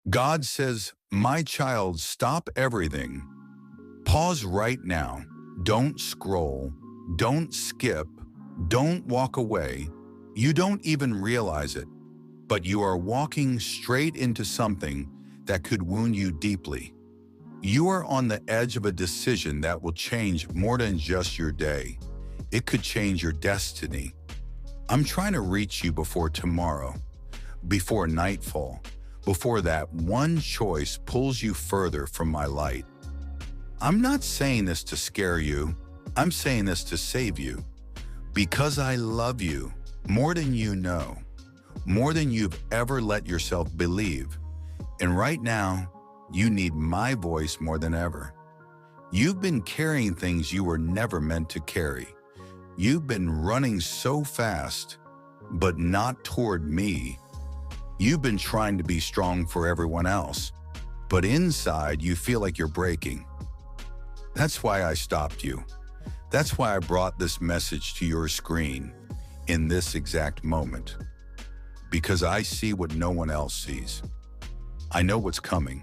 God says, "My child, stop everything. Pause right now. Don't scroll. Don't skip. Don't walk away. You don't even realize it, but you are walking straight into something that could wound you deeply. You are on the edge of a decision that will change more than just your day. It could change your destiny. I'm trying to reach you before tomorrow, before nightfall, before that one choice pulls you further from my light. I'm not saying this to scare you. I'm saying this to save you. Because I love you more than you know, more than you've ever let yourself believe. And right now, you need my voice more than ever. You've been carrying things you were never meant to carry. You've been running so fast, but not toward me. You've been trying to be strong for everyone else, but inside you feel like you're breaking. That's why I stopped you. That's why I brought this message to your screen in this exact moment. Because I see what no one else sees. I know what's coming.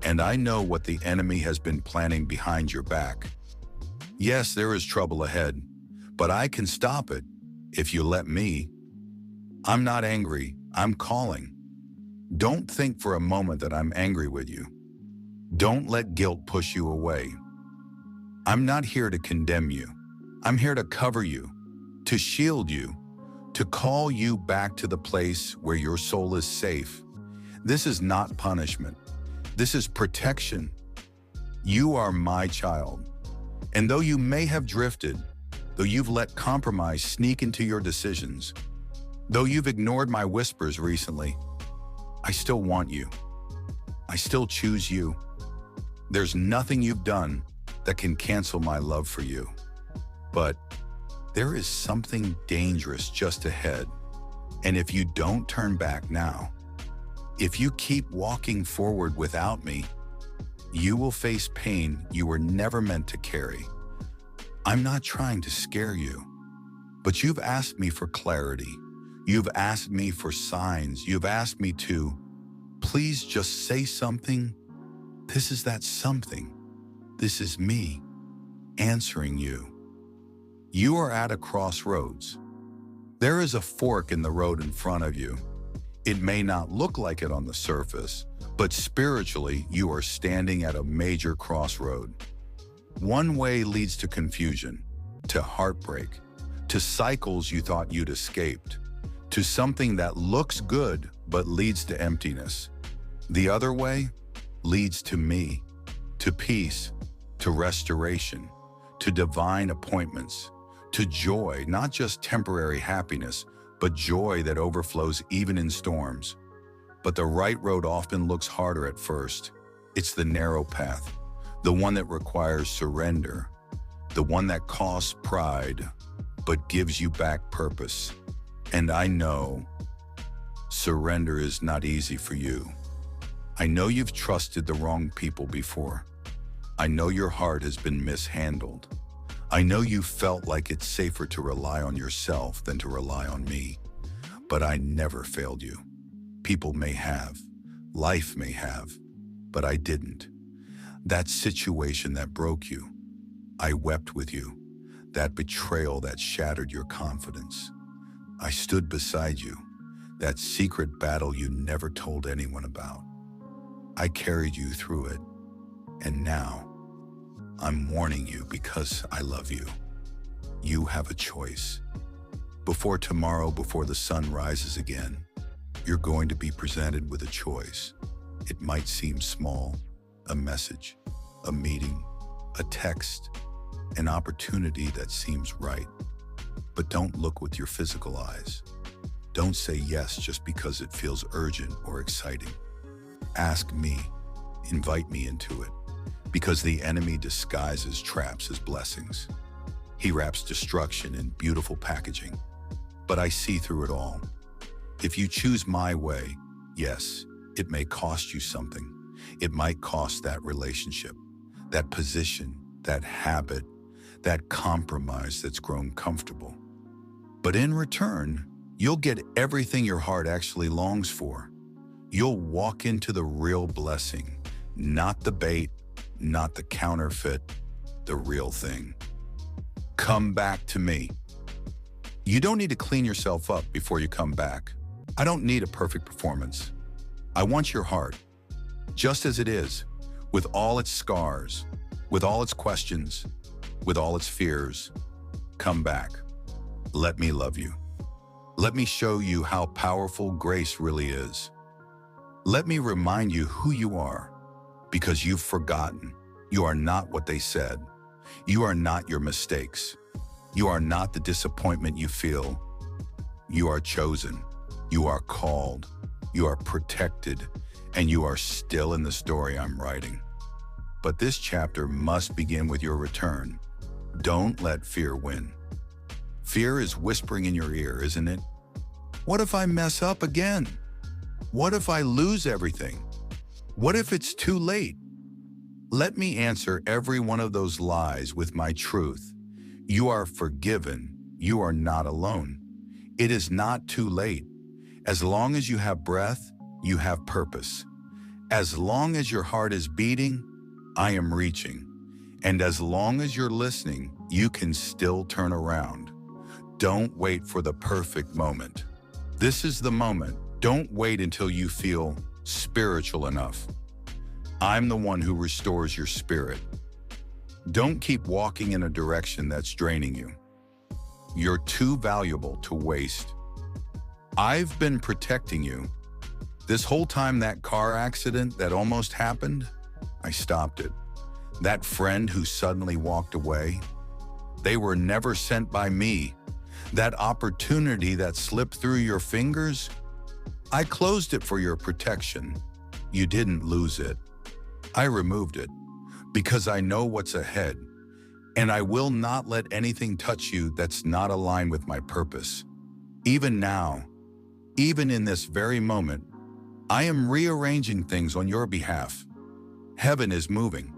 And I know what the enemy has been planning behind your back. Yes, there is trouble ahead, but I can stop it if you let me. I'm not angry, I'm calling. Don't think for a moment that I'm angry with you. Don't let guilt push you away. I'm not here to condemn you. I'm here to cover you, to shield you, to call you back to the place where your soul is safe. This is not punishment. This is protection. You are my child. And though you may have drifted, though you've let compromise sneak into your decisions, though you've ignored my whispers recently, I still want you. I still choose you. There's nothing you've done that can cancel my love for you. But there is something dangerous just ahead. And if you don't turn back now, if you keep walking forward without me, you will face pain you were never meant to carry. I'm not trying to scare you, but you've asked me for clarity. You've asked me for signs. You've asked me to, please just say something. This is that something. This is me answering you. You are at a crossroads. There is a fork in the road in front of you. It may not look like it on the surface, but spiritually, you are standing at a major crossroad. One way leads to confusion, to heartbreak, to cycles you thought you'd escaped, to something that looks good but leads to emptiness. The other way leads to me, to peace, to restoration, to divine appointments, to joy, not just temporary happiness, but joy that overflows even in storms. But the right road often looks harder at first. It's the narrow path, the one that requires surrender, the one that costs pride, but gives you back purpose. And I know surrender is not easy for you. I know you've trusted the wrong people before. I know your heart has been mishandled. I know you felt like it's safer to rely on yourself than to rely on me. But I never failed you. People may have, life may have, but I didn't. That situation that broke you, I wept with you. That betrayal that shattered your confidence, I stood beside you. That secret battle you never told anyone about, I carried you through it. And now, I'm warning you because I love you. You have a choice. Before tomorrow, before the sun rises again, you're going to be presented with a choice. It might seem small, a message, a meeting, a text, an opportunity that seems right. But don't look with your physical eyes. Don't say yes just because it feels urgent or exciting. Ask me, invite me into it. Because the enemy disguises traps as blessings. He wraps destruction in beautiful packaging. But I see through it all. If you choose my way, yes, it may cost you something. It might cost that relationship, that position, that habit, that compromise that's grown comfortable. But in return, you'll get everything your heart actually longs for. You'll walk into the real blessing, not the bait, not the counterfeit, the real thing. Come back to me. You don't need to clean yourself up before you come back. I don't need a perfect performance. I want your heart, just as it is, with all its scars, with all its questions, with all its fears. Come back. Let me love you. Let me show you how powerful grace really is. Let me remind you who you are, because you've forgotten. You are not what they said. You are not your mistakes. You are not the disappointment you feel. You are chosen. You are called. You are protected, and you are still in the story I'm writing. But this chapter must begin with your return. Don't let fear win. Fear is whispering in your ear, isn't it? What if I mess up again? What if I lose everything? What if it's too late? Let me answer every one of those lies with my truth. You are forgiven. You are not alone. It is not too late. As long as you have breath, you have purpose. As long as your heart is beating, I am reaching. And as long as you're listening, you can still turn around. Don't wait for the perfect moment. This is the moment. Don't wait until you feel spiritual enough. I'm the one who restores your spirit. Don't keep walking in a direction that's draining you. You're too valuable to waste. I've been protecting you. This whole time that car accident that almost happened, I stopped it. That friend who suddenly walked away, they were never sent by me. That opportunity that slipped through your fingers, I closed it for your protection. You didn't lose it. I removed it because I know what's ahead, and I will not let anything touch you that's not aligned with my purpose. Even now, even in this very moment, I am rearranging things on your behalf. Heaven is moving.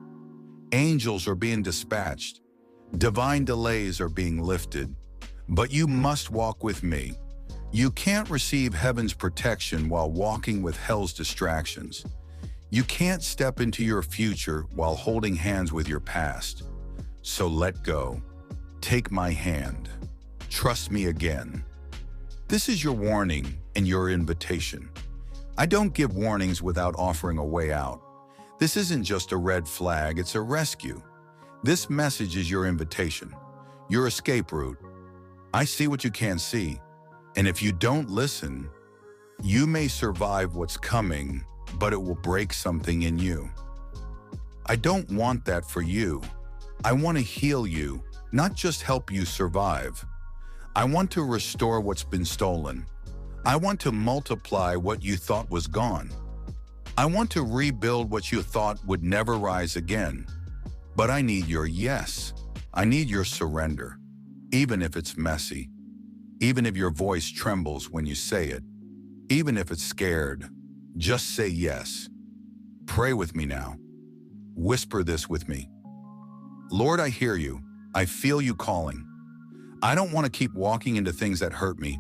Angels are being dispatched. Divine delays are being lifted. But you must walk with me. You can't receive heaven's protection while walking with hell's distractions. You can't step into your future while holding hands with your past. So let go. Take my hand. Trust me again. This is your warning and your invitation. I don't give warnings without offering a way out. This isn't just a red flag, it's a rescue. This message is your invitation, your escape route. I see what you can't see, and if you don't listen, you may survive what's coming, but it will break something in you. I don't want that for you. I want to heal you, not just help you survive. I want to restore what's been stolen. I want to multiply what you thought was gone. I want to rebuild what you thought would never rise again. But I need your yes. I need your surrender, even if it's messy, even if your voice trembles when you say it, even if it's scared. Just say yes. Pray with me now. Whisper this with me. Lord, I hear you. I feel you calling. I don't want to keep walking into things that hurt me.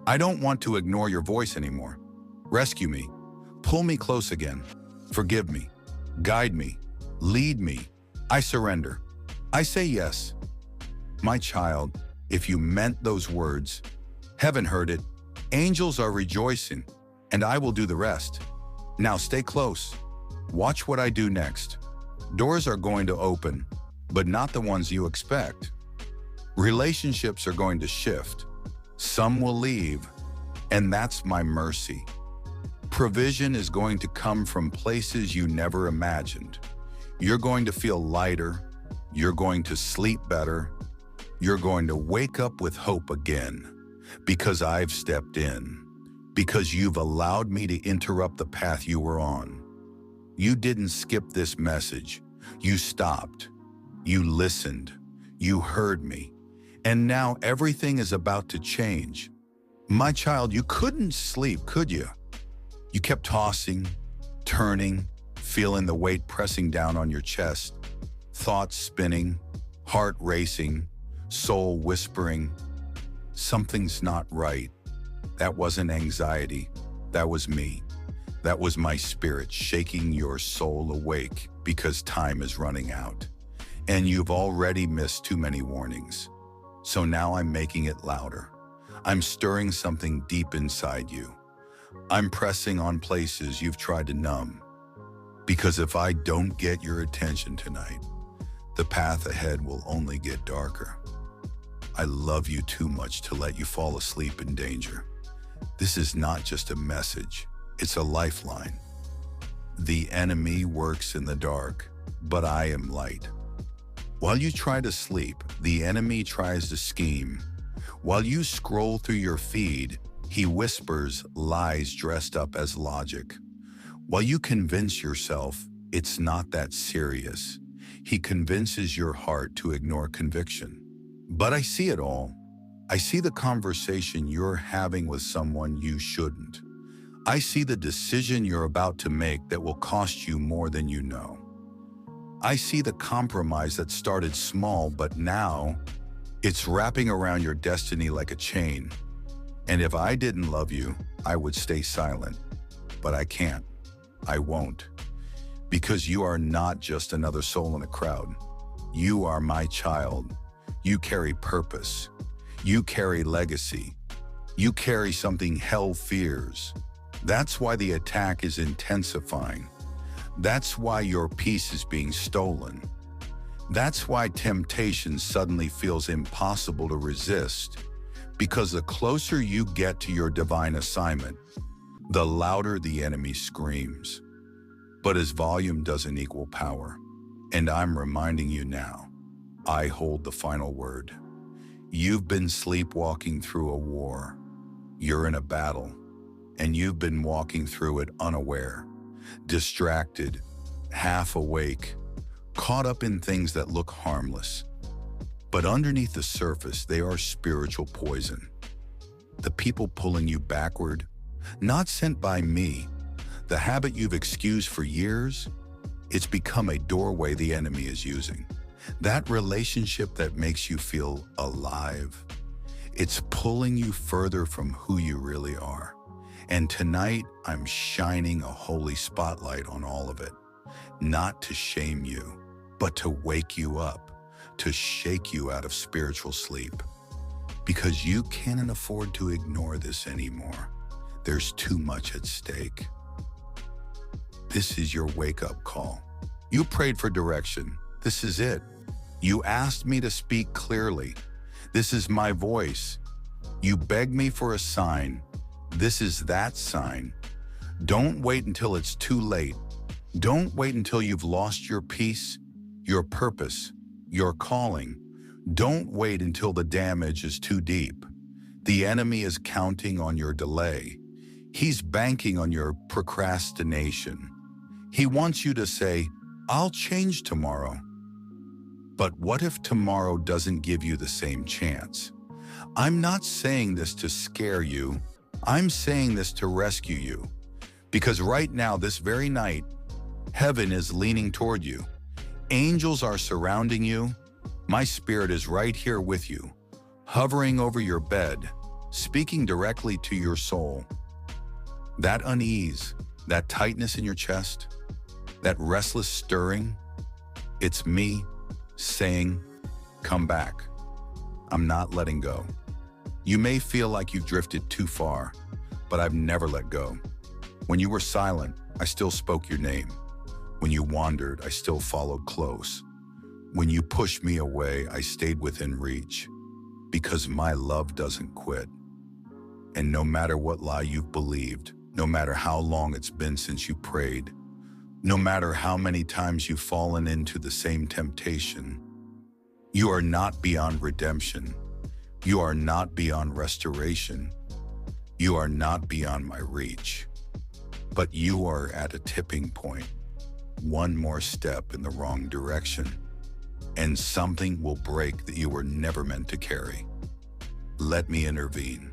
I don't want to ignore your voice anymore. Rescue me. Pull me close again. Forgive me. Guide me. Lead me. I surrender. I say yes. My child, if you meant those words, heaven heard it. Angels are rejoicing, and I will do the rest. Now stay close. Watch what I do next. Doors are going to open, but not the ones you expect. Relationships are going to shift. Some will leave, and that's my mercy. Provision is going to come from places you never imagined. You're going to feel lighter. You're going to sleep better. You're going to wake up with hope again, because I've stepped in, because you've allowed me to interrupt the path you were on. You didn't skip this message. You stopped. You listened. You heard me. And now everything is about to change. My child, you couldn't sleep, could you? You kept tossing, turning, feeling the weight pressing down on your chest, thoughts spinning, heart racing, soul whispering, something's not right. That wasn't anxiety. That was me. That was my spirit shaking your soul awake because time is running out. And you've already missed too many warnings. So now I'm making it louder. I'm stirring something deep inside you. I'm pressing on places you've tried to numb. Because if I don't get your attention tonight, the path ahead will only get darker. I love you too much to let you fall asleep in danger. This is not just a message, it's a lifeline. The enemy works in the dark, but I am light. While you try to sleep, the enemy tries to scheme. While you scroll through your feed, he whispers lies dressed up as logic. While you convince yourself it's not that serious, he convinces your heart to ignore conviction. But I see it all. I see the conversation you're having with someone you shouldn't. I see the decision you're about to make that will cost you more than you know. I see the compromise that started small, but now it's wrapping around your destiny like a chain. And if I didn't love you, I would stay silent. But I can't. I won't. Because you are not just another soul in a crowd. You are my child. You carry purpose. You carry legacy. You carry something hell fears. That's why the attack is intensifying. That's why your peace is being stolen. That's why temptation suddenly feels impossible to resist. Because the closer you get to your divine assignment, the louder the enemy screams. But his volume doesn't equal power. And I'm reminding you now, I hold the final word. You've been sleepwalking through a war. You're in a battle. And you've been walking through it unaware, distracted, half awake, caught up in things that look harmless. But underneath the surface, they are spiritual poison. The people pulling you backward, not sent by me. The habit you've excused for years, it's become a doorway the enemy is using. That relationship that makes you feel alive, it's pulling you further from who you really are. And tonight, I'm shining a holy spotlight on all of it, not to shame you, but to wake you up, to shake you out of spiritual sleep. Because you can't afford to ignore this anymore. There's too much at stake. This is your wake-up call. You prayed for direction. This is it. You asked me to speak clearly. This is my voice. You begged me for a sign. This is that sign. Don't wait until it's too late. Don't wait until you've lost your peace, your purpose, your calling. Don't wait until the damage is too deep. The enemy is counting on your delay. He's banking on your procrastination. He wants you to say, I'll change tomorrow. But what if tomorrow doesn't give you the same chance? I'm not saying this to scare you. I'm saying this to rescue you. Because right now, this very night, heaven is leaning toward you. Angels are surrounding you. My spirit is right here with you, hovering over your bed, speaking directly to your soul. That unease, that tightness in your chest, that restless stirring, it's me saying, come back. I'm not letting go. You may feel like you've drifted too far, but I've never let go. When you were silent, I still spoke your name. When you wandered, I still followed close. When you pushed me away, I stayed within reach. Because my love doesn't quit. And no matter what lie you've believed, no matter how long it's been since you prayed, no matter how many times you've fallen into the same temptation, you are not beyond redemption. You are not beyond restoration. You are not beyond my reach. But you are at a tipping point. One more step in the wrong direction, and something will break that you were never meant to carry. Let me intervene.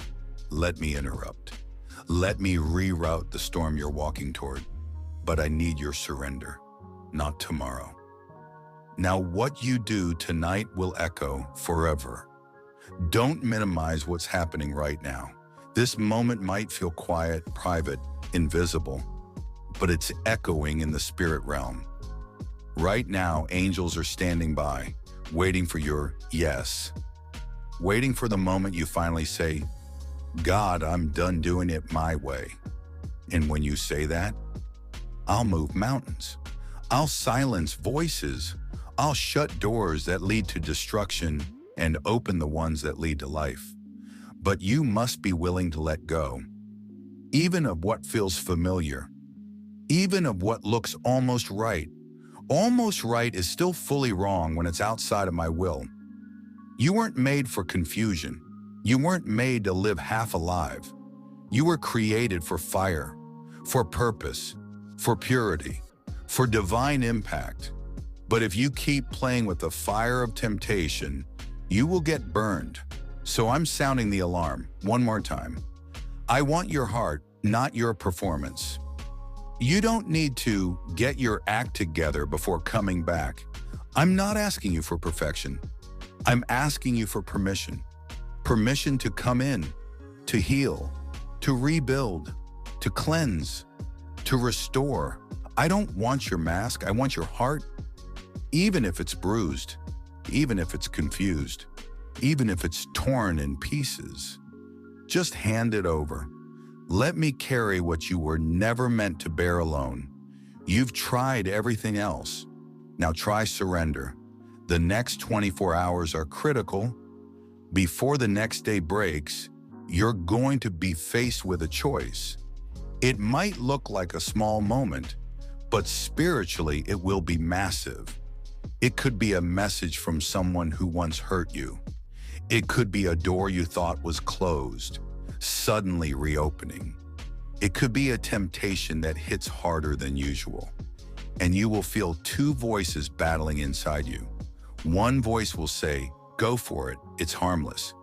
Let me interrupt. Let me reroute the storm you're walking toward. But I need your surrender, not tomorrow. Now, what you do tonight will echo forever. Don't minimize what's happening right now. This moment might feel quiet, private, invisible, but it's echoing in the spirit realm. Right now, angels are standing by, waiting for your yes, waiting for the moment you finally say, God, I'm done doing it my way. And when you say that, I'll move mountains. I'll silence voices. I'll shut doors that lead to destruction and open the ones that lead to life. But you must be willing to let go, even of what feels familiar, even of what looks almost right. Almost right is still fully wrong when it's outside of my will. You weren't made for confusion. You weren't made to live half alive. You were created for fire, for purpose, for purity, for divine impact. But if you keep playing with the fire of temptation, you will get burned. So I'm sounding the alarm one more time. I want your heart, not your performance. You don't need to get your act together before coming back. I'm not asking you for perfection. I'm asking you for permission. Permission to come in, to heal, to rebuild, to cleanse, to restore. I don't want your mask. I want your heart, even if it's bruised, even if it's confused, even if it's torn in pieces. Just hand it over. Let me carry what you were never meant to bear alone. You've tried everything else. Now try surrender. The next 24 hours are critical. Before the next day breaks, you're going to be faced with a choice. It might look like a small moment, but spiritually it will be massive. It could be a message from someone who once hurt you. It could be a door you thought was closed, suddenly reopening. It could be a temptation that hits harder than usual, and you will feel two voices battling inside you. One voice will say, go for it, it's harmless.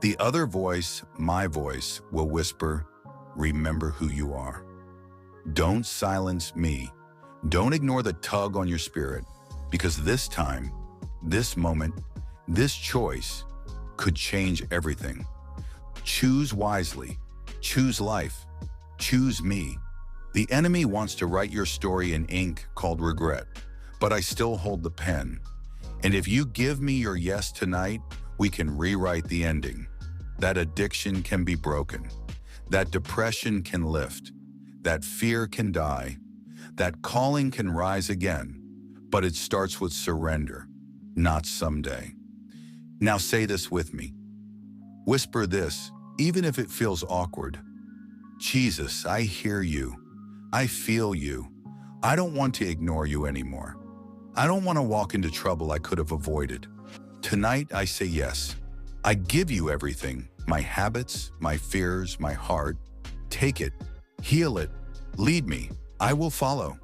The other voice, my voice, will whisper, remember who you are. Don't silence me. Don't ignore the tug on your spirit, because this time, this moment, this choice could change everything. Choose wisely. Choose life. Choose me. The enemy wants to write your story in ink called regret, but I still hold the pen. And if you give me your yes tonight, we can rewrite the ending. That addiction can be broken. That depression can lift. That fear can die. That calling can rise again. But it starts with surrender, not someday. Now say this with me. Whisper this, even if it feels awkward. Jesus, I hear you. I feel you. I don't want to ignore you anymore. I don't want to walk into trouble I could have avoided. Tonight, I say yes. I give you everything, my habits, my fears, my heart. Take it, heal it, lead me. I will follow.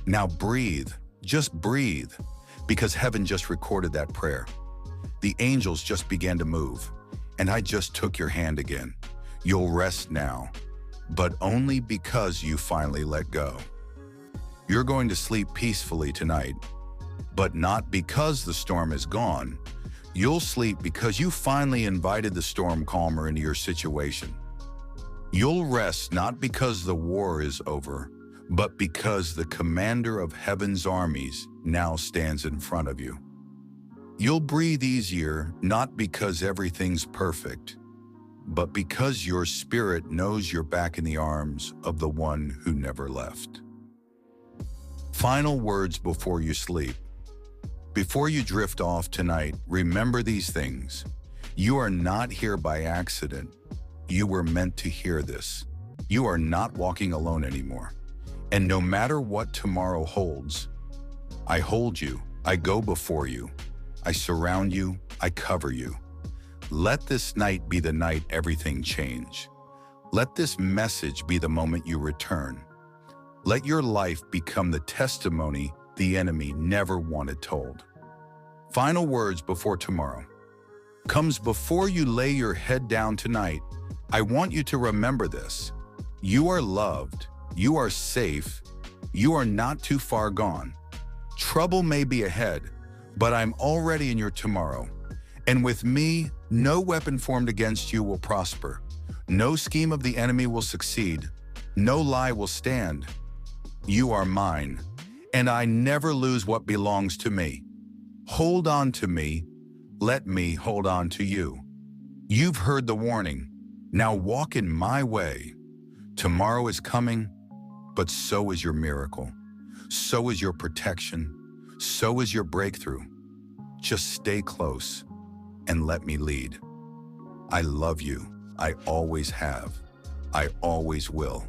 Now breathe, just breathe, because heaven just recorded that prayer. The angels just began to move, and I just took your hand again. You'll rest now, but only because you finally let go. You're going to sleep peacefully tonight, but not because the storm is gone. You'll sleep because you finally invited the storm calmer into your situation. You'll rest not because the war is over, but because the commander of heaven's armies now stands in front of you. You'll breathe easier not because everything's perfect, but because your spirit knows you're back in the arms of the one who never left. Final words before you sleep. Before you drift off tonight, remember these things. You are not here by accident. You were meant to hear this. You are not walking alone anymore. And no matter what tomorrow holds, I hold you, I go before you, I surround you, I cover you. Let this night be the night everything change. Let this message be the moment you return. Let your life become the testimony the enemy never wanted told. Final words before tomorrow. Comes before you lay your head down tonight. I want you to remember this. You are loved. You are safe. You are not too far gone. Trouble may be ahead, but I'm already in your tomorrow. And with me, no weapon formed against you will prosper. No scheme of the enemy will succeed. No lie will stand. You are mine, and I never lose what belongs to me. Hold on to me. Let me hold on to you. You've heard the warning. Now walk in my way. Tomorrow is coming, but so is your miracle. So is your protection. So is your breakthrough. Just stay close and let me lead. I love you. I always have. I always will.